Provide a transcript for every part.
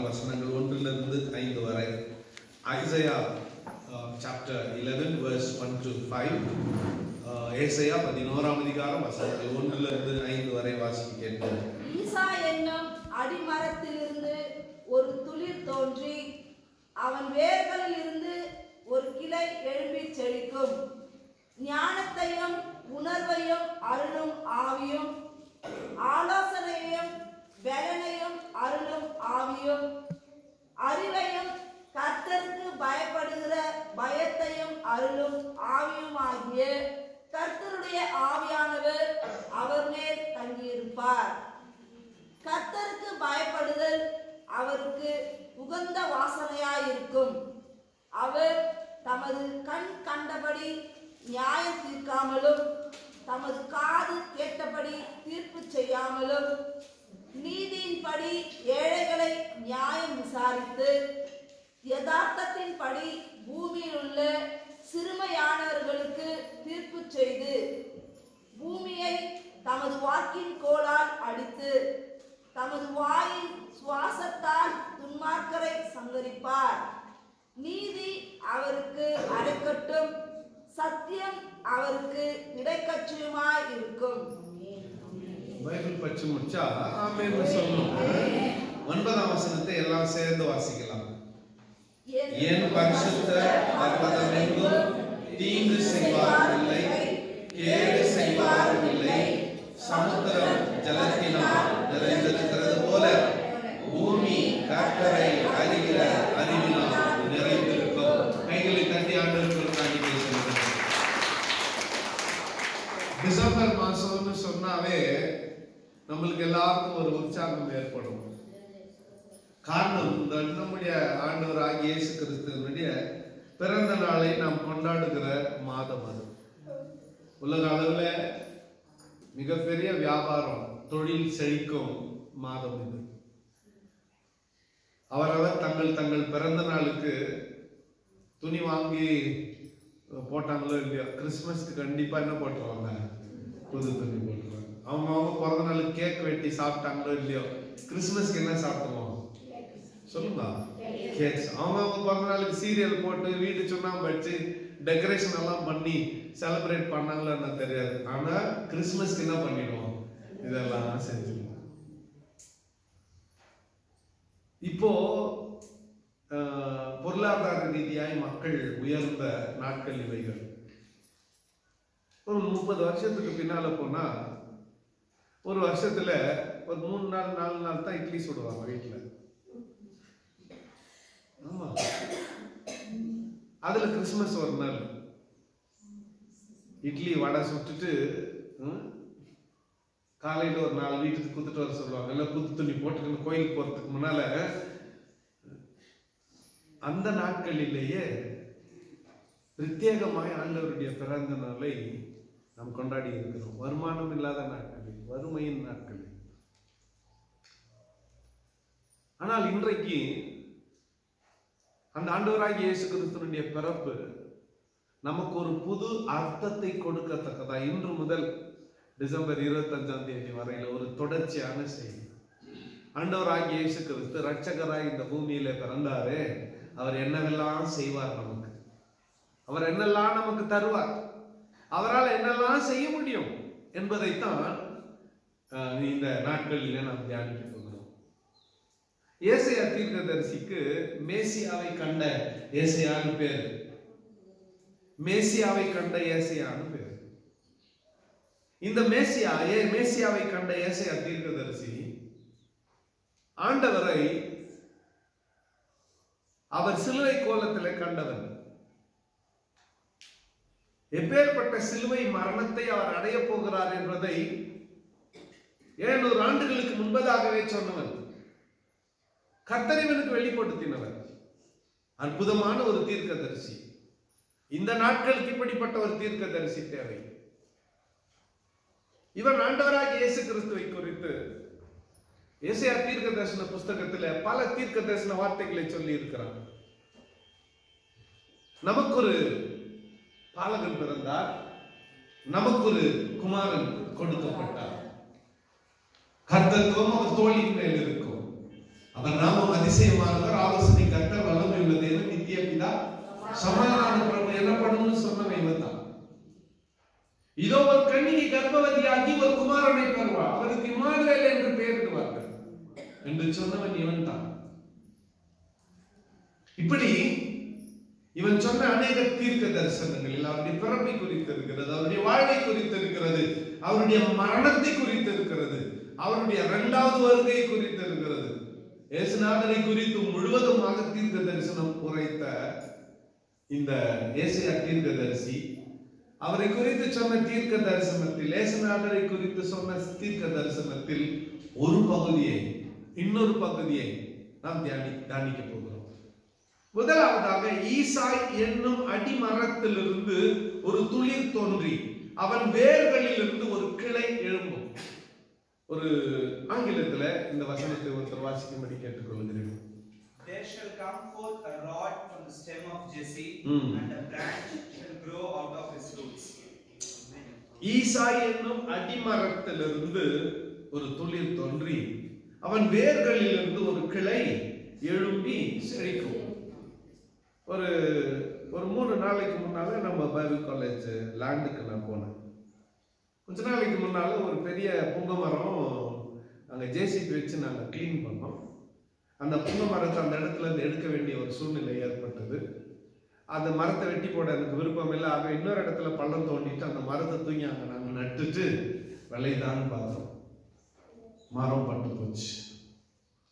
வசனங்கள் 1 to 5 வரை. Isaiah chapter 11 verse 1 to 5. ஏசாயா 11ஆம் அதிகாரம் வசனங்கள் 1 to 5 வரை வாசிக்க கேட்போம். ஈசா என்னும் அடிமரத்திலிருந்து ஒரு துளிர் தோன்றி அவன் வேர்களில் இருந்து ஒரு கிளை எழும்பி செழிக்கும். ஞானத்தையும் உணர்வையும் அருளும் ஆவியும், ஆலோசனையையும் பலனையும் அருளும் ஆவியும், அறிவையும் கர்த்தருக்கு பயப்படுகிற பயத்தையும் அருளும் ஆவியுமாகிய கர்த்தருடைய ஆவியானவர் அவர் மேல் தங்கியிருப்பார். கர்த்தருக்கு பயப்படுதல் அவருக்கு உகந்த வாசனையாயிருக்கும். அவர் தமது கண் கண்டபடி நியாயம் தீர்க்காமலும் தமது காது கேட்டபடி தீர்ப்பு செய்யாமலும் நீதியின்படி ஏழைகளை நியாயம் விசாரித்து யதார்த்தத்தின்படி பூமியில் உள்ள சிறுமையானவர்களுக்கு தீர்ப்பு செய்து பூமியை தமது வாக்கின் கோலால் அடித்து தமது வாயின் சுவாசத்தால் துன்மார்க்கரை சங்கரிப்பார். நீதி அவருக்கு அடைக்கட்டும், சத்தியம் அவருக்கு இடைக்கச்சுமாய் இருக்கும். பைபிள் படிச்சு முடிச்சா ஆமென் சொல்லணும். 9ஆம் வசனத்தை எல்லாம் சேர்ந்து வாசிக்கலாம். என் பரிசுத்தர் பர்வதமெங்கும் தீங்கு செய்வாரில்லை, கேடு செய்வாரில்லை. சமுத்திரம் ஜலத்தினால் நிறைந்திருக்கிறது போல பூமி கர்த்தரை அறிகிற அறிவினால் நிறைந்திருக்கும். கைகளை தட்டி ஆண்டவருக்கு நன்றி பேசுகிறேன். டிசம்பர் மாசம்னு சொன்னாவே நம்மளுக்கு எல்லாருக்கும் ஒரு உற்சாகம் ஏற்படும். காரணம், நம்முடைய ஆண்டவர் ஆகிய இயேசு கிறிஸ்துவினுடைய பிறந்த நாளை நாம் கொண்டாடுகிற மாதம் அது. உலக அளவுல மிகப்பெரிய வியாபாரம், தொழில் செழிக்கும் மாதம் இது. அவரவர் தங்கள் பிறந்த நாளுக்கு துணி வாங்கி போட்டாங்களோ இல்லையோ, கிறிஸ்துமஸ்க்கு கண்டிப்பா என்ன போட்டுருவாங்க, புது துணி போட்டுருவாங்க. அவங்க பிறந்த நாளுக்கு கேக் வெட்டி சாப்பிட்டாங்களோ இல்லையோ, கிறிஸ்துமஸ்க்கு என்ன சாப்பிட்டோமோ சொல்லுங்க, கேக்ஸ். அவங்க பிறந்த நாளுக்கு சீரியல் போட்டு வீடு சுண்ணாம்பு வச்சு டெக்கரேஷன் எல்லாம் பண்ணி செலிப்ரேட் பண்ணாங்களோ என்ன தெரியாது. ஆனா கிறிஸ்துமஸ்க்கு என்ன பண்ணிடுவோம், இதெல்லாம் செஞ்சுருவோம். இப்போ பொருளாதார ரீதியாய் மக்கள் உயர்ந்த நாட்கள் இவைகள். ஒரு 30 வருஷத்துக்கு பின்னால போனா ஒரு வருஷத்துல ஒரு 3 நாள் 4 நாள் தான் இட்லி சுடுவாங்க வீட்டுல. ஆமா, அதுல கிறிஸ்துமஸ் ஒரு நாள் இட்லி வடை சுட்டுட்டு காலையில ஒரு 4 வீட்டுக்கு குத்துட்டு வர சொல்லுவாங்க. எல்லாம் புது துணி போட்டுக்கணும் கோயிலுக்கு போறதுக்கு முன்னால. அந்த நாட்களிலேயே பிரத்யேகமாய் ஆண்டவருடைய பிறந்த நாளை நாம் கொண்டாடி இருக்கிறோம். வருமானம் இல்லாத நாட்களில், வறுமையின் நாட்களில். ஆனால் இன்றைக்கு அந்த ஆண்டவராகிய இயேசு கிறிஸ்துவினுடைய பிறப்பு நமக்கு ஒரு புது அர்த்தத்தை கொடுக்கத்தக்கதா இன்று முதல் டிசம்பர் 25ஆம் தேதி வரையில ஒரு தொடர்ச்சியான செய்தி. ஆண்டவராகிய இயேசு கிறிஸ்து ரட்சகராய் இந்த பூமியில பிறந்தாரு. அவர் என்னவெல்லாம் செய்வார் நமக்கு, அவர் என்னெல்லாம் நமக்கு தருவார், அவரால் என்னெல்லாம் செய்ய முடியும் என்பதைத்தான் இந்த நாட்களில் நாம் தியானிக்க போகிறோம். ஏசாயா தீர்க்கதரிசிக்கு மேசியாவை கண்ட ஏசாயான்னு பேர். மேசியாவை கண்ட ஏசாயான்னு பேர். இந்த மேசியாவை கண்ட ஏசாயா தீர்க்கதரிசி ஆண்டவரை அவர் சிலுவை கோலத்திலே கண்டவர். எப்பேற்பட்ட சிலுவை மரணத்தை அவர் அடைய போகிறார் என்பதை 700 ஆண்டுகளுக்கு முன்பதாகவே சொன்னவர். கர்த்தர் இவனுக்கு வெளிப்படுத்தினவர். அற்புதமான ஒரு தீர்க்கதரிசி. இந்த நாட்களுக்கு இப்படிப்பட்ட ஒரு தீர்க்கதரிசி தேவை. இவன் ஆண்டவராகிய இயேசு கிறிஸ்துவை குறித்து ஏசாயா தீர்க்க தரிசன புஸ்தகத்துல பல தீர்க்க தரிசன வார்த்தைகளை சொல்லி இருக்கிறார். நமக்கு ஒரு பாலகன் பிறந்தார், நமக்கு ஒரு குமாரன் கொடுக்கப்பட்டார். கர்த்தத்துவம் அவர் தோளின் மேல் இருக்கும். அவர் நாமம் அதிசயமானவர், ஆலோசனை கர்த்தர், வல்லமை உள்ள தேவன், நித்திய பிதா, சமாதான பிரபு எனப்படும்னு சொன்னவன் இவன் தான். இதோ ஒரு கன்னிகை கர்ப்பவதியாகி ஒரு குமாரனை பெறுவார், அவருக்கு இம்மானுவேல் என்று பெயரிடுவார்கள் என்று சொன்னவன் இவன் தான். இப்படி இவன் சொன்ன அநேக தீர்க்க தரிசனங்களில் அவருடைய பிறப்பை குறித்து இருக்கிறது, அவருடைய வாழ்வை குறித்து இருக்கிறது, அவருடைய மரணத்தை குறித்து இருக்கிறது, அவருடைய இரண்டாவது வருகை குறித்து இருக்கிறது. இயேசுநாதரை குறித்து முழுவதுமாக தீர்க்க தரிசனம் உரைத்த இந்த ஏசாயா தீர்க்கதரிசி அவரை குறித்து சொன்ன தீர்க்க தரிசனத்தில், இயேசுநாதரை குறித்து சொன்ன தீர்க்க தரிசனத்தில் ஒரு பகுதியை, இன்னொரு பகுதியை நாம் தியானிக்க போகிறோம். முதலாவதாக, ஈசாய் என்னும் அடிமரத்திலிருந்து ஒரு துளிர் தோன்றி அவன் வேர்களிலிருந்து ஒரு கிளை எழும்பும். ஒரு ஆங்கிலத்துல இந்த வசனத்தை ஒருத்தர் வாசிக்கும்படி கேட்டுக்கொள்கிறேன். There shall come forth a rod from the stem of Jesse, and a branch shall grow out of his roots. ஈசாய் என்னும் அடிமரத்திலிருந்து ஒரு துளிர் தோன்றி அவன் வேர்களிலிருந்து ஒரு கிளை எழும்பி செழிக்கும். ஒரு 3 நாளைக்கு முன்னால நம்ம பைபிள் காலேஜ் லேண்டுக்கு நான் போனேன். கொஞ்ச நாளைக்கு முன்னால ஒரு பெரிய புங்க மரம் அங்கே ஜேசிபி வச்சு நாங்கள் கிளீன் பண்ணோம். அந்த புங்க மரத்தை அந்த இடத்துல இருந்து எடுக்க வேண்டிய ஒரு சூழ்நிலை ஏற்பட்டது. அந்த மரத்தை வெட்டி போட எனக்கு விருப்பம் இல்லை. ஆக இன்னொரு இடத்துல பள்ளம் தோண்டிட்டு அந்த மரத்தை தூங்கி அங்கே நாங்கள் நட்டுட்டு விளைதான்னு பார்த்தோம். மரம் பட்டு போச்சு,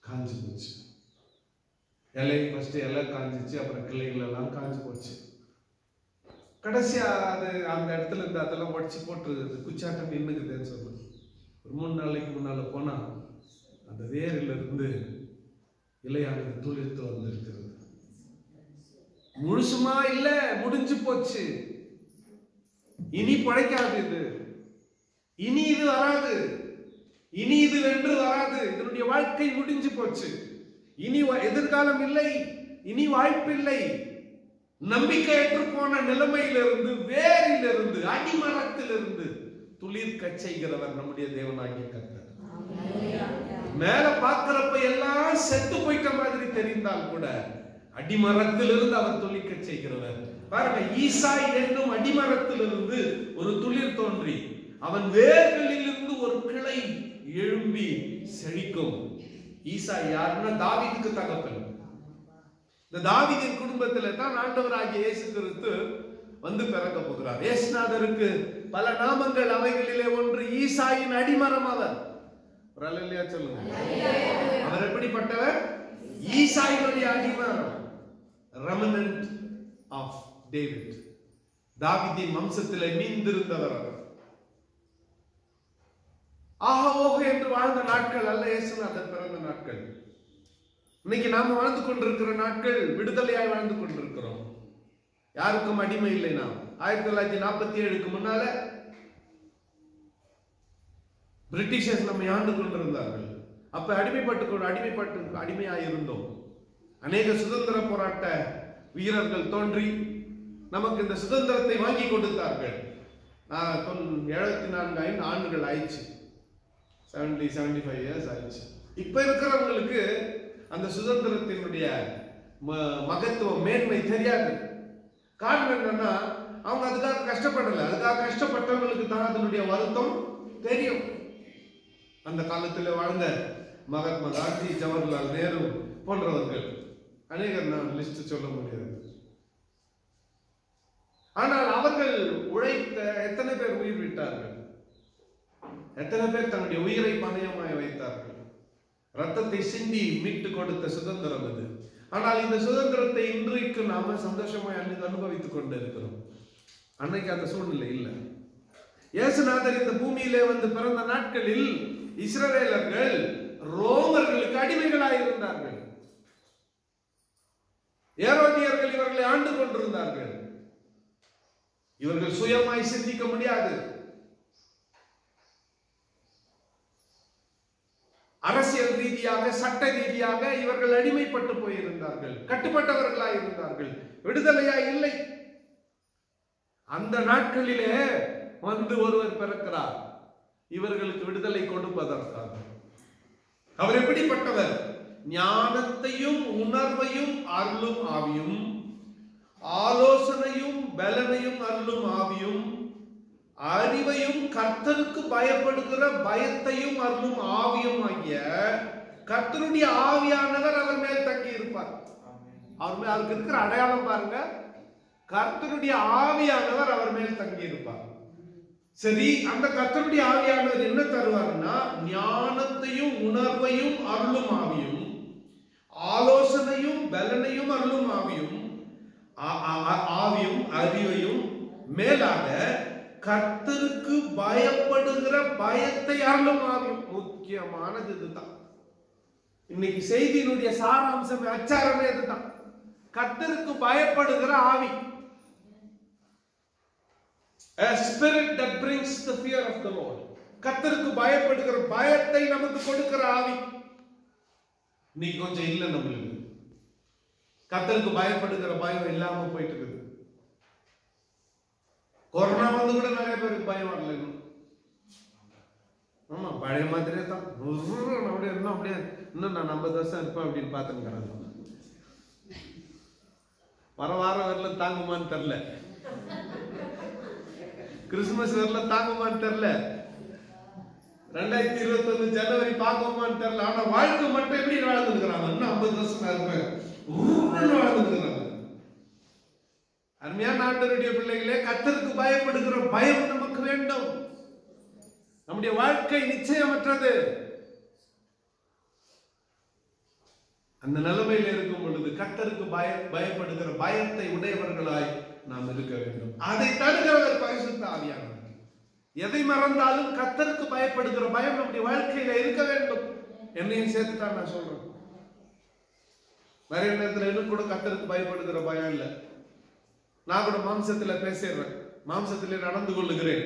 காஞ்சி போச்சு. இலை ஃபர்ஸ்ட் இலை காஞ்சிச்சு, அப்புறம் கிளைகள் எல்லாம் காஞ்சி போச்சு. கடைசியா அது அந்த இடத்துல இருந்து அதெல்லாம் உடச்சி போட்டு குச்சாட்டம் நின்னுக்குதுன்னு சொல்லுது. ஒரு 3 நாளைக்கு முன்னால போனா அந்த வேரில் இருந்து இலையானது துளிர்த்து வந்திருக்கிறது. முழுசுமா இல்ல, முடிஞ்சு போச்சு. இனி பழைக்காது, இனி இது வராது, இனி இது வென்று வராது. இதனுடைய வாழ்க்கை முடிஞ்சு போச்சு. இனி எதிர்காலம் இல்லை, இனி வாய்ப்பில்லை. நம்பிக்கையற்று போன நிலைமையிலிருந்து, வேரிலிருந்து, அடிமரத்திலிருந்து துளிர் கச்சைகிறவர் நம்முடைய தேவனாகிய கர்த்தர். மேல பார்க்கிறப்ப எல்லாம் செத்து போயிட்ட மாதிரி தெரிந்தால் கூட அடிமரத்திலிருந்து அவர் துளிர்க்க செய்கிறவர். பாருங்க, ஈசாய் என்னும் அடிமரத்திலிருந்து ஒரு துளிர் தோன்றி அவன் வேர்களிலிருந்து ஒரு கிளை எழும்பி செழிக்கும். ஈசாய் யாருன்னா தாவீதுக்கு தகப்பன். இந்த தாவீதின் குடும்பத்தில தான் ஆண்டவராகிய இயேசு கிறிஸ்து வந்து பிறக்க போகிறார். இயேசுநாதருக்கு பல நாமங்கள், அவைகளிலே ஒன்று ஈசாயின் அடிமரம். அவர் அல்லேலூயா சொல்லுங்க. அவர் எப்படிப்பட்டவர்? ஈசாயினுடைய அடிமரம், ரெமனன்ட் ஆஃப் டேவிட், தாவீதின் வம்சத்திலே மீந்திருந்தவர் அவர். ஆஹோக என்று வாழ்ந்த நாட்கள் அல்ல இயேசுநாதர் பிறந்த நாட்கள். இன்னைக்கு நாம வாழ்ந்து கொண்டிருக்கிற நாட்கள் விடுதலையாய் வாழ்ந்து கொண்டிருக்கிறோம். யாருக்கும் அடிமை இல்லை. நாம் 1947க்கு முன்னால பிரிட்டிஷர்ஸ் நம்மை ஆண்டு கொண்டிருந்தார்கள். அப்ப அடிமையாயிருந்தோம். அநேக சுதந்திர போராட்ட வீரர்கள் தோன்றி நமக்கு இந்த சுதந்திரத்தை வாங்கி கொடுத்தார்கள். 74 ஆண்டுகள் ஆயிடுச்சு, 75 இயர்ஸ் ஆயிடுச்சு. இப்ப இருக்கிறவங்களுக்கு அந்த சுதந்திரத்தினுடைய மகத்துவம், மேன்மை தெரியாது. காரணம் என்னன்னா, அவங்க அதுக்காக கஷ்டப்படல. அதுக்காக கஷ்டப்பட்டவங்களுக்கு தான் அதனுடைய வருத்தம் தெரியும். அந்த காலத்தில் வாழ்ந்த மகாத்மா காந்தி, ஜவஹர்லால் நேரு போன்றவர்கள் அநேகர், நான் லிஸ்ட் சொல்ல முடியாது. ஆனால் அவர்கள் உழைத்த எத்தனை பேர் உயிர் விட்டார்கள்? எத்தனை பேர் தன்னுடைய உயிரை பணயமாய் வைத்தார்கள்? ரத்தத்தை சிந்தி மீட்டு கொடுத்த சுதந்திரம் இது. ஆனால் இந்த சுதந்திரத்தை இன்றைக்கு நாம சந்தோஷமாய் அனுபவித்துக் கொண்டு இருக்கிறோம். அன்னைக்கு அந்த சூழ்நிலை இல்லை. இயேசுநாதர் இந்த பூமியிலே வந்து பிறந்த நாட்களில் இஸ்ரவேலர்கள் ரோமர்களுக்கு அடிமைகளாய் இருந்தார்கள். ஏரோதியர்கள் இவர்களை ஆண்டு கொண்டிருந்தார்கள். இவர்கள் சுயமாய் சிந்திக்க முடியாது. அரசியல் ரீதியாக, சட்ட ரீதியாக இவர்கள் அடிமைப்பட்டு போயிருந்தார்கள். கட்டுப்பட்டவர்களாய் இருந்தார்கள். விடுதலையா இல்லை. அந்த நாட்களிலே வந்து ஒருவர் பிறக்கிறார், இவர்களுக்கு விடுதலை கொடுப்பதற்காக. அவர் எப்படிப்பட்டவர்? ஞானத்தையும் உணர்வையும் அருளும் ஆவியும், ஆலோசனையும் பலனையும் அருளும் ஆவியும், அறிவையும் கர்த்தருக்கு பயப்படுகிற பயத்தையும் அருளும் ஆவியும் ஆகிய கர்த்தருடைய ஆவியானவர் அவர் மேல் தங்கி இருப்பார். அவர் மேல் அவருக்கு இருக்கிற அடையாளம் பாருங்க, கர்த்தருடைய ஆவியானவர் அவர் மேல் தங்கி இருப்பார். சரி, அந்த கர்த்தருடைய ஆவியானவர் என்ன தருவார்னா, ஞானத்தையும் உணர்வையும் அருளும் ஆவியும், ஆலோசனையும் பலனையும் அருளும் ஆவியும், அறிவையும், மேலாக கர்த்தருக்கு பயப்படுகிற பயத்தை அருளும் ஆவியும். முக்கியமானது இதுதான். இன்னைக்கு செய்தியினுடைய சாராம்சம், அச்சாரமே இதுதான். கர்த்தருக்கு பயப்படுகிற ஆவி. A spirit that brings the fear of the Lord. கர்த்தருக்கு பயப்படுகிற பயத்தை நமக்கு கொடுக்கிற ஆவி. நீ கொஞ்சம் இல்ல, நம்மளுக்கு கர்த்தருக்கு பயப்படுகிற பயம் இல்லாம போயிட்டு இருக்குது. கொரோனா வந்து கூட நிறைய பேருக்கு பயம் வரல. ஆமா, பழைய மாதிரியே தான். அப்படியே இன்னும் அப்படியே இன்னும் நான் 50 வருஷம் இருப்பேன் அப்படின்னு பாத்துக்கிறாங்க. வர வாரம் வரல தாங்குமான்னு தெரியல, கிறிஸ்துமஸ் வரல தாங்குமான்னு தெரியல, 2021 ஜனவரி பார்க்கோமான்னு தெரியல. ஆனா வாழ்க்கை மட்டும் எப்படி வாழ்ந்துருக்கிறாங்க, இன்னும் 50 வருஷம் இருப்பேன் வாழ்ந்துருக்கிறாங்க. அருமையான ஆண்டவருடைய பிள்ளைகளே, கர்த்தருக்கு பயப்படுகிற பயம் நமக்கு வேண்டும். நம்முடைய வாழ்க்கை நிச்சயமற்றது. அந்த நிலைமையில் இருக்கும் பொழுது கர்த்தருக்கு பயப்படுகிற பயத்தை உடையவர்களாய் நாம் இருக்க வேண்டும். அதை தருகிறவர் பரிசுத்த ஆவியானவர். எதை மறந்தாலும் கர்த்தருக்கு பயப்படுகிற பயம் நம்முடைய வாழ்க்கையில இருக்க வேண்டும். என்னையும் சேர்த்துதான் நான் சொல்றேன். நிறைய நேரத்தில் எனக்கு கூட கர்த்தருக்கு பயப்படுகிற பயம் இல்லை. நான் கூட மாம்சத்துல பேசிடுறேன், மாம்சத்திலே நடந்து கொள்ளுகிறேன்,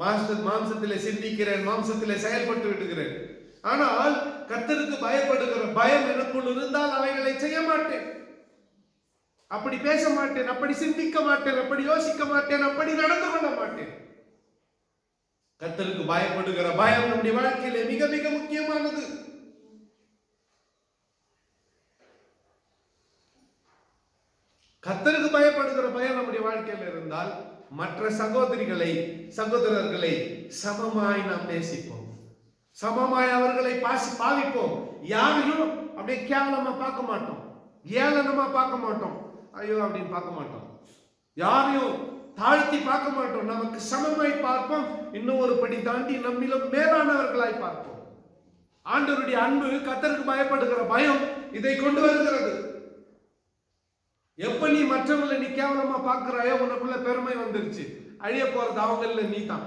மாம்சத்திலே சிந்திக்கிறேன், மாம்சத்திலே செயல்பட்டு விடுகிறேன். ஆனால் கர்த்தருக்கு பயப்படுகிற பயம் எனக்குள் இருந்தால் அவைகளை செய்ய மாட்டேன், அப்படி பேச மாட்டேன், அப்படி சிந்திக்க மாட்டேன், அப்படி யோசிக்க மாட்டேன், அப்படி நடந்து கொள்ள மாட்டேன். கர்த்தருக்கு பயப்படுகிற பயம் நம்முடைய வாழ்க்கையிலே மிக மிக முக்கியமானது. கர்த்தருக்கு பயப்படுகிற பயம் நம்முடைய வாழ்க்கையில் இருந்தால் மற்ற சகோதரிகளை சகோதரர்களை சமமாய் நாம் நேசிப்போம், சமமாய் அவர்களை பாவிப்போம். யாரையும் அப்படியே கேவலமா பார்க்க மாட்டோம், ஏளனமா பார்க்க மாட்டோம், ஐயோ அப்படின்னு பார்க்க மாட்டோம், யாரையும் தாழ்த்தி பார்க்க மாட்டோம். நமக்கு சமமாய் பார்ப்போம், இன்னும் ஒரு படி தாண்டி நம்மிலும் மேலானவர்களாய் பார்ப்போம். ஆண்டவருடைய அன்பு, கர்த்தருக்கு பயப்படுகிற பயம் இதை கொண்டு வருகிறது. எப்ப நீ மற்றவங்களை நீ கேவலமா பாக்குறாயோ உனக்குள்ள பெருமை வந்துருச்சு. அழிய போறது அவங்கள நீ தான்.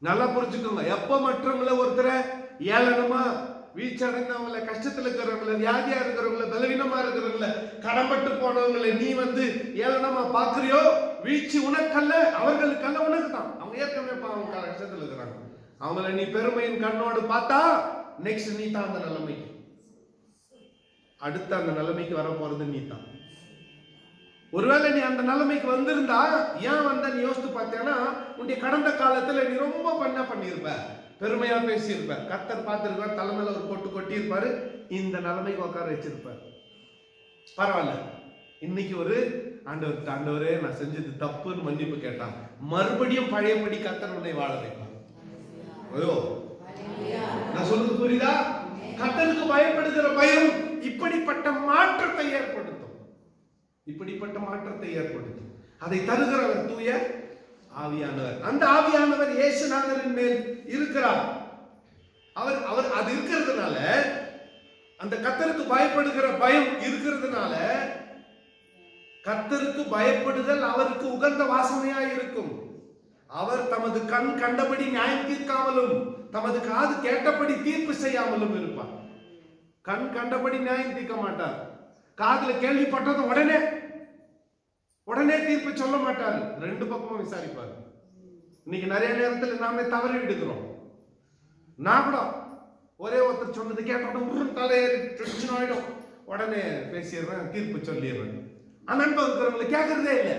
நல்லா புரிஞ்சுக்கோங்க. எப்ப மற்றவங்களை ஒருத்தர ஏளனமா வீழ்ச்சடைந்தவங்களை, கஷ்டத்துல இருக்கிறவங்கள, வியாதியா இருக்கிறவங்கள, பலவீனமா இருக்கிறவங்கள, கடன்பட்டு போனவங்களை நீ ஏளனமா பாக்குறியோ, வீழ்ச்சி உனக்கல்ல அவர்களுக்கல்ல, உனக்கு தான். அவங்க ஏற்கனவே அவங்க கஷ்டத்துல இருக்கிறாங்க. அவங்கள நீ பெருமையின் கண்ணோடு பார்த்தா நெக்ஸ்ட் நீ தான் அந்த நிலைமைக்கு, அடுத்த அந்த நிலைமைக்கு வர போறது நீ தான். ஒருவேளை நீ அந்த நிலைமைக்கு வந்திருந்தா ஏன் வந்த நீ யோசித்து பார்த்தேன்னா, உன்னுடைய கடந்த காலத்துல நீ ரொம்ப பண்ணிருப்ப, பெருமையா பேசியிருப்ப, கர்த்தர் பார்த்திருப்பார், தலைமையில ஒரு கொட்டு கொட்டி இருப்பாரு, இந்த நிலைமைக்கு உட்கார வச்சிருப்பார். பரவாயில்ல, இன்னைக்கு ஒரு ஆண்டவரே நான் செஞ்சது தப்புன்னு மன்னிப்பு கேட்டான், மறுபடியும் பழையபடி கர்த்தர் உன்னை வாழ வைப்பார். ஐயோ, நான் சொல்றது புரியுதா? கர்த்தருக்கு பயப்படுகிற பயம் இப்படிப்பட்ட மாற்றத்தை ஏற்படுத்தும், இப்படிப்பட்ட மாற்றத்தை ஏற்படுத்தும். அதை தருகிறவர் தூய ஆவியானவர். அந்த ஆவியானவர் இயேசுநாதரின் மேல் இருக்கிறார். அவர் அது இருக்கிறதுனால, அந்த கர்த்தருக்கு பயப்படுகிற பயம் இருக்கிறதுனால, கர்த்தருக்கு பயப்படுதல் அவருக்கு உகந்த வாசனையா இருக்கும். அவர் தமது கண் கண்டபடி நியாயம் தீர்க்காமலும் தமது காது கேட்டபடி தீர்ப்பு செய்யாமலும் இருப்பார். கண் கண்டபடி நியாயம் தீர்க்க மாட்டார், காதுல கேள்விப்பட்டது உடனே தீர்ப்பு சொல்ல மாட்டார், ரெண்டு பக்கமும் விசாரிப்பார். இன்னைக்கு நிறைய நேரத்தில் நாமே தவறி விடுகிறோம். நான் கூட ஒரே ஒருத்தர் சொன்னது கேட்டோம், தலையேறி டென்ஷன் ஆயிடும், உடனே பேசிடுறேன், தீர்ப்பு சொல்லிடுறேன். அந்த அனுபவம் கேட்கறதே இல்லை,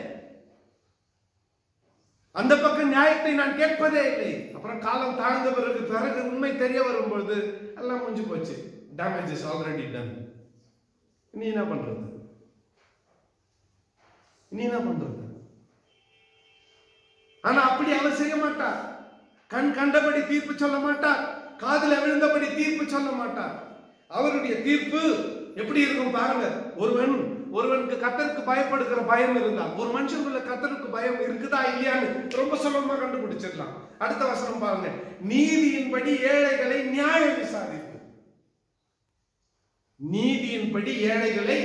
அந்த பக்கம் நியாயத்தை நான் கேட்பதே இல்லை. அப்புறம் காலம் தாழ்ந்த பிறகு உண்மை தெரிய வரும்பொழுது எல்லாம் முடிஞ்சு போச்சு, டேமேஜ் இஸ் ஆல்ரெடி டன். நீ என்ன பண்றது? நீ என்ன பண்றது? ஆனா அப்படி அவர் செய்ய மாட்டார். கண் கண்டபடி தீர்ப்பு சொல்ல மாட்டார். காதுல விழுந்தபடி தீர்ப்பு சொல்ல மாட்டார். அவருடைய தீர்ப்பு எப்படி இருக்கும் பாருங்க. ஒருவனுக்கு கர்த்தருக்கு பயப்படுகிற பயம் இருந்தால், ஒரு மனுஷனுக்குள்ள கர்த்தருக்கு பயம் இருக்குதா இல்லையான்னு ரொம்ப சுலபமா கண்டுபிடிச்சிடலாம். அடுத்த வசனம் பாருங்க. நீதியின்படி ஏழைகளை நியாயம் விசாரிப்பு. நீதியின்படி ஏழைகளை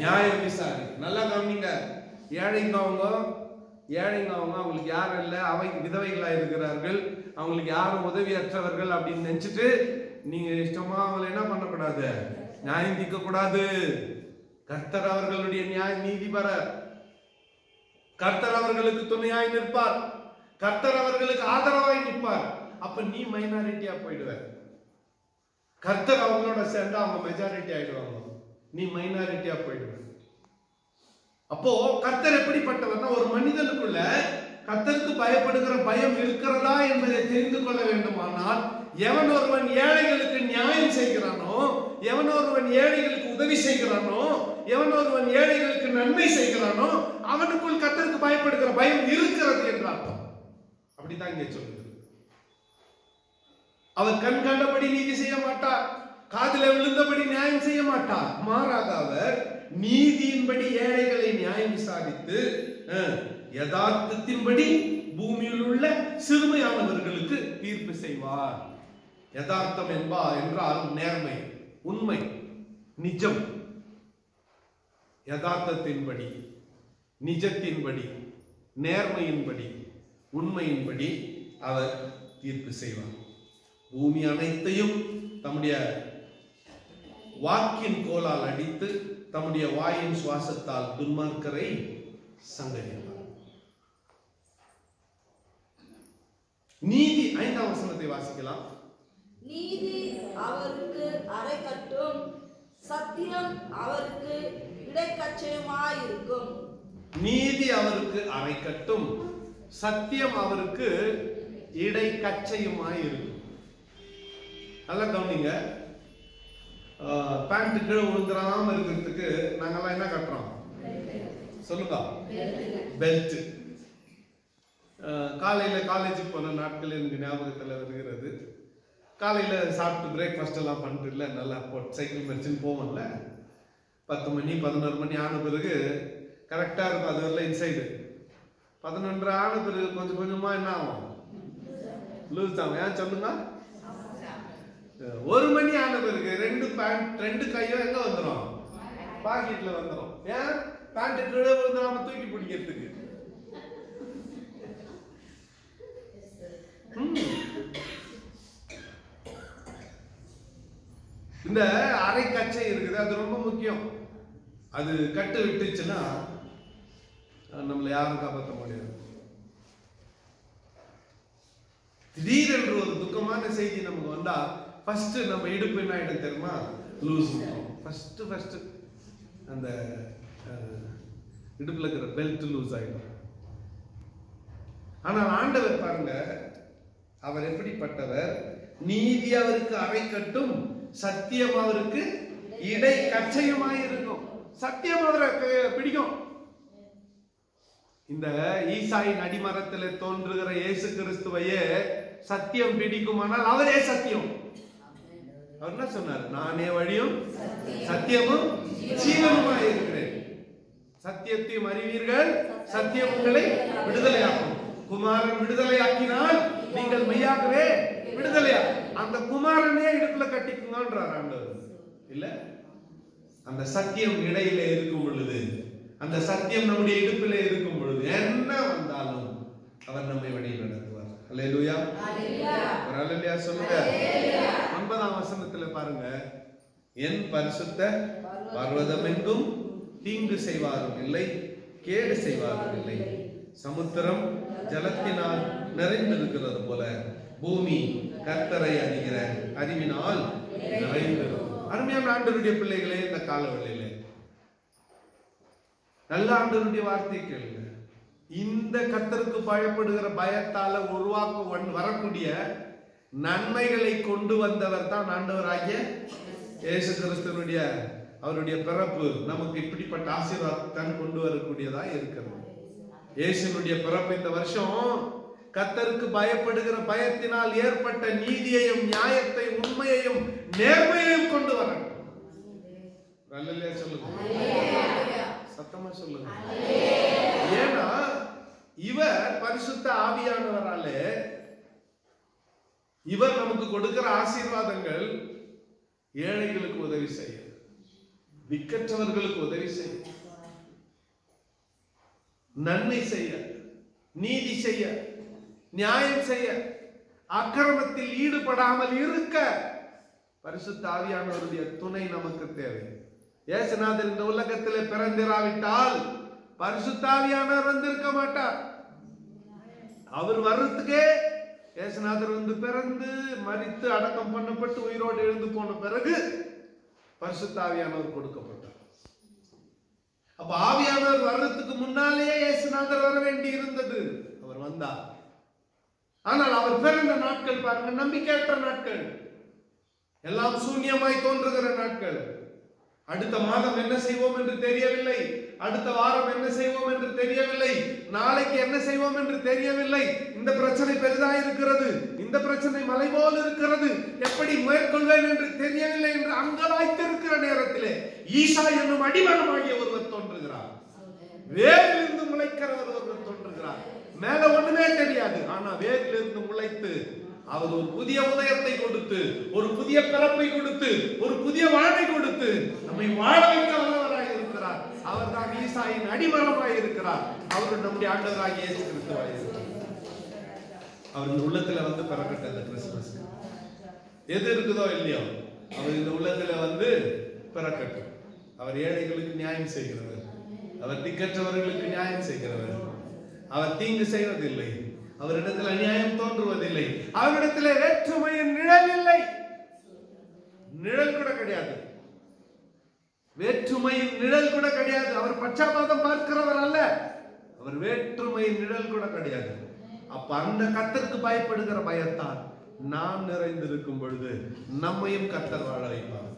நியாயம் விசாரி. நல்லா கவனிங்க. ஏழைங்க அவங்க அவங்களுக்கு யாரும் இல்லை, அவை விதவைகளா இருக்கிறார்கள், அவங்களுக்கு யாரும் உதவியற்றவர்கள் அப்படின்னு நினைச்சிட்டு நீங்க இஷ்டமா அவங்களை என்ன பண்ணக்கூடாது, நியாயம் தீர்க்க கூடாது. கர்த்தர் அவர்களுடைய நீதிபரர். கர்த்தர் அவர்களுக்கு துணையாய் நிற்பார். கர்த்தர் அவர்களுக்கு ஆதரவாய் நிற்பார். அப்ப நீ மைனாரிட்டியா போயிடுவ. கர்த்தர் அவங்களோட சேர்ந்தா அவங்க மெஜாரிட்டி ஆயிடுவாங்க, நீ மைனாரிட்டியா போயிடுவ. அப்போ கர்த்தர் எப்படிப்பட்டவர்னா, ஒரு மனிதனுக்குள்ள கர்த்தருக்கு பயப்படுகிற பயம் இருக்கிறதா என்பதை தெரிந்து கொள்ள வேண்டுமானால், எவன் ஒருவன் ஏழைகளுக்கு நியாயம் செய்கிறானோ, எவன் ஒருவன் ஏழைகளுக்கு உதவி செய்கிறானோ, எவன் ஒருவன் ஏழைகளுக்கு நன்மை செய்கிறானோ, அவனுக்குள் கர்த்தருக்கு பயப்படுகிற பயம் இருக்கிறது என்று அர்த்தம். அப்படிதான் இங்கே சொல்லுது. அவர் கண் கண்டபடி நீதி செய்ய மாட்டார், காதில விழுந்தபடி நியாயம் செய்ய மாட்டார். மாறாக அவர் நீதியின்படி ஏழைகளை நியாயம் விசாரித்து யதார்த்தத்தின்படி பூமியில் உள்ள சிறுமையானவர்களுக்கு தீர்ப்பு செய்வார். யதார்த்தம் என்றால் நேர்மை, உண்மை, நிஜம். யதார்த்தத்தின்படி, நிஜத்தின்படி, நேர்மையின்படி, உண்மையின்படி அவர் தீர்ப்பு செய்வார். பூமி அனைத்தையும் தம்முடைய வாக்கின் கோலால் அடித்து, தம்முடைய வாயின் சுவாசத்தால் துன்மார்க்கரை சங்கரிப்பார். நீதி 5ஆம் வசனத்தை வாசிக்கலாம். நீதி அவருக்கு அரை கட்டும், சத்தியம் அவருக்கு இடைக்கச்சையுமாயிருக்கும். நீதி அவருக்கு அரை கட்டும், சத்தியம் அவருக்கு இடைக்கச்சையுமாயிருக்கும். நல்லா கவனிங்க. பேண்ட் கீழே விழுந்துடாம இருக்கிறதுக்கு நாங்கெல்லாம் என்ன கட்டுறோம் சொல்லுங்க? பெல்ட். காலையில காலேஜுக்கு போன நாட்கள் எனக்கு ஞாபகத்தில் வருகிறது. காலையில சாப்பிட்டு பிரேக்ஃபாஸ்ட் எல்லாம் பண்ணிட்டு இல்லை, நல்லா சைக்கிள் மடிச்சுன்னு போவோம்ல. 10 மணி 11 மணி ஆன பிறகு கரெக்டா இருக்கும். அது வரல இன்சைடு 11:30 ஆன பிறகு கொஞ்சம் கொஞ்சமா என்ன ஆகும், லூஸ் ஆகும். ஏன் சொல்லுங்க? 1 மணி ஆன பிறகு ரெண்டு கையும் எங்க வந்துடும், பாக்கெட்ல வந்துடும். ஏன்? பேண்ட் கீழே விழுந்துடாம தூக்கி பிடிக்கிறதுக்கு. இந்த அரை கச்சை இருக்குது, அது ரொம்ப முக்கியம். அது கட்டு விட்டுச்சுன்னா நம்மளை யாரும் காப்பாற்ற முடியாது. திடீரென்று ஒரு துக்கமான செய்தி நமக்கு வந்தா ஃபர்ஸ்ட் நம்ம இடுப்பு என்ன ஆயிடும் தெரியுமா? லூஸ். ஃபர்ஸ்ட் அந்த இடுப்புல இருக்கிற பெல்ட் லூஸ் ஆயிடும். ஆனால் ஆண்டவர் பாருங்க, அவர் எப்படிப்பட்டவர்? நீதி அவருக்கு அரை கட்டும், சத்தியம் அவருக்கு இடை கச்சையுமாய் இருக்கும். சத்தியம் அவருக்கு பிடிக்கும். இந்த ஈசாயின் அடிமரத்தில் தோன்றுகிற இயேசு கிறிஸ்துவையே சத்தியம் பிடிக்குமானால் அவரே சத்தியம். அவர் என்ன சொன்னார்? நானே வழியும் சத்தியமும் ஜீவனுமாய் இருக்கிறேன். சத்தியத்தையும் அறிவீர்கள், சத்தியம் உங்களை விடுதலையாக்கும். குமாரன் விடுதலையாக்கினால் நீங்கள் மெய்யாகவே விடுதலையா. அந்த குமாரனே இடுப்புல கட்டிக்குங்கன்றார் ஆண்டவர். இல்ல, அந்த சத்தியம் இடையில இருக்கும் பொழுது, அந்த சத்தியம் நம்முடைய இடுப்பிலே இருக்கும் பொழுது என்ன வந்தாலும் அவர் நம்மை வழி நடத்துவார். அல்லேலூயா, அல்லேலூயா சொல்லுங்க. 9ஆம் வசனத்துல பாருங்க, என் பரிசுத்த பர்வதம் எங்கும் தீங்கு செய்வாரும் இல்லை, கேடு செய்வாரும் இல்லை. சமுத்திரம் ஜலத்தினால் நிறைந்திருக்கிறது போல பூமி கர்த்தரை அறிகிற அறிவினால் நிறைந்திருக்கும். அருமையான ஆண்டவருடைய பிள்ளைகளே, இந்த காலவெளியிலே நல்ல ஆண்டவருடைய வார்த்தை கேளுங்க. இந்த கர்த்தருக்கு பயப்படுகிற பயத்தால வரக்கூடிய நன்மைகளை கொண்டு வந்தவர் தான் ஆண்டவராகிய இயேசு கிறிஸ்துவனுடைய அவருடைய பிறப்பு நமக்கு இப்படிப்பட்ட ஆசீர்வாதத்தை கொண்டு வரக்கூடியதா இருக்கிறது. இயேசுனுடைய பிறப்பு இந்த வருஷம் கர்த்தருக்கு பயப்படுகிற பயத்தினால் ஏற்பட்ட நீதியையும் நியாயத்தை உண்மையையும் நேர்மையையும் கொண்டு வரட்டும். அல்லேலூயா சொல்லுங்க, சத்தமா சொல்லுங்க. ஏன்னா இவர் பரிசுத்த ஆவியானவராலே இவர் நமக்கு கொடுக்கிற ஆசீர்வாதங்கள் ஏழைகளுக்கு உதவி செய்ய, விக்கற்றவர்களுக்கு உதவி செய்ய, நன்மை செய்ய, நீதி செய்ய, நியாயம் செய்ய, அக்கிரமத்தில் ஈடுபடாமல் இருக்க பரிசுத்த ஆவியானவருடைய துணை நமக்கு தேவை. இயேசுநாதர் இந்த உலகத்திலே பிறந்திராவிட்டால் பரிசுத்த ஆவியானவர் வந்திருக்க மாட்டார். அவர் வர்றதுக்கே இயேசுநாதர் வந்து பிறந்து மரித்து அடக்கம் பண்ணப்பட்டு உயிரோடு எழுந்து போன பிறகு பரிசுத்த ஆவியானவர் கொடுக்கப்பட்டார். அப்ப ஆவியானவர் வர்றதுக்கு முன்னாலேயே இயேசுநாதர் வர வேண்டி இருந்தது. அவர் வந்தார். ஆனால் அவர் பிறந்த நாட்கள் பாருங்க, நம்பிக்கையற்ற நாட்கள், எல்லாம் சூன்யமாய் தோன்றுகிற நாட்கள். அடுத்த மாதம் என்ன செய்வோம் என்று தெரியவில்லை, அடுத்த வாரம் என்ன செய்வோம் என்று தெரியவில்லை, நாளைக்கு என்ன செய்வோம் என்று தெரியவில்லை. இந்த பிரச்சனை பெரிதாக இருக்கிறது, இந்த பிரச்சனை மலை போல் இருக்கிறது, எப்படி மேற்கொள்வேன் என்று தெரியவில்லை என்று அங்கலாய்த்திருக்கிற நேரத்திலே ஈசா என்னும் அடிமரமாகிய ஒருவர் தோன்றுகிறார். வேரிலிருந்து முளைக்கிறவர் ஒருவர் தோன்றுகிறார். மேல ஒண்ணுமே தெரியாது, ஆனா வேரிலிருந்து முளைத்து அவர் ஒரு புதிய உதயத்தை கொடுத்து, ஒரு புதிய பிறப்பை கொடுத்து, ஒரு புதிய வாழ்வை கொடுத்து நம்மை வாழ வைக்க வல்லவராய் இருக்கிறார். அவர் தான் ஈசாயின் அடிமரமாய் இருக்கிறார். அவர் நம்முடைய ஆண்டவராகிய இயேசு கிறிஸ்துவாய் இருக்கிறார். அவர் இந்த உள்ளத்துல வந்து பிறக்கட்ட இந்த கிறிஸ்துமஸ் எது இருக்குதோ இல்லையோ அவர் இந்த உள்ளத்துல வந்து பிறக்கட்டும். அவர் ஏழைகளுக்கு நியாயம் செய்கிறவர், அவர் திக்கற்றவர்களுக்கு நியாயம் செய்கிறவர், அவர் தீங்கு செய்வதில்லை, அவரிடத்தில் அநியாயம் தோன்றுவதில்லை, அவரிடத்தில் வேற்றுமையின் நிழல் இல்லை. நிழல் கூட கிடையாது, வேற்றுமையின் நிழல் கூட கிடையாது. அவர் பட்சபாதம் பார்க்கிறவர் அல்ல, அவர் வேற்றுமையின் நிழல் கூட கிடையாது. அப்ப அந்த கர்த்தருக்கு பயப்படுகிற பயத்தால் நாம் நிறைந்திருக்கும் பொழுது நம்மையும் கர்த்தர் வாழ வைப்பார்.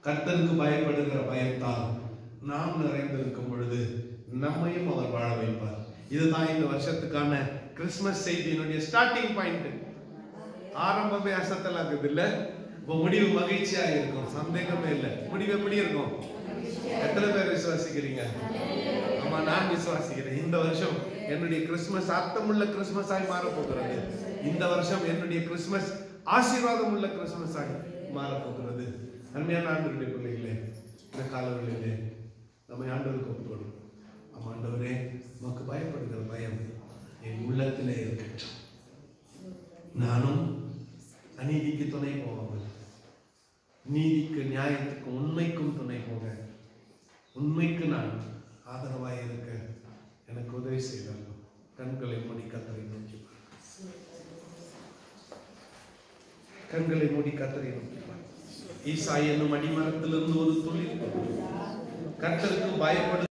கர்த்தருக்கு பயப்படுகிற பயத்தால் நாம் நிறைந்திருக்கும் பொழுது நம்மையும் அவர் வாழ வைப்பார். இதுதான் இந்த வருஷத்துக்கான கிறிஸ்துமஸ் செய்தியினுடைய ஸ்டார்டிங் பாயிண்ட். ஆரம்பமே அசத்தலா இருக்குது இல்ல, இப்ப முடிவு மகிழ்ச்சியா இருக்கும், சந்தேகமே இல்லை. முடிவு எப்படி இருக்கும்? எத்தனை பேர் விசுவாசிக்கிறீங்க? ஆமா, நான் விசுவாசிக்கிறேன். இந்த வருஷம் என்னுடைய கிறிஸ்துமஸ் அர்த்தமுள்ள கிறிஸ்துமஸ் ஆகி மாற போகிறது. இந்த வருஷம் என்னுடைய கிறிஸ்துமஸ் ஆசீர்வாதம் உள்ள கிறிஸ்துமஸ் ஆகி மாற போகிறது. அருமையான ஆண்டவருடைய பிள்ளைகளே, இந்த காலவெளியிலே நம்ம ஆண்டவருக்கு ஒப்புக்கொள்ளும். ஆண்டவரே, உமக்கு பயப்படுகிற பயம் என் உள்ளத்திலே இருக்கட்டும். நானும் அநீதிக்கு துணை போவாமல், நீதிக்கு நியாயத்துக்கு உண்மைக்கும் துணை போக, உண்மைக்கு நான் ஆதரவாக இருக்க எனக்கு உதவி செய்தாலும் கண்களை மூடி கர்த்தரை நோக்கி கண்களை மூடி கர்த்தரை நோக்கி ஈசா என்னும் அடிமரத்திலிருந்து ஒரு துளி கர்த்தருக்கு பயப்படு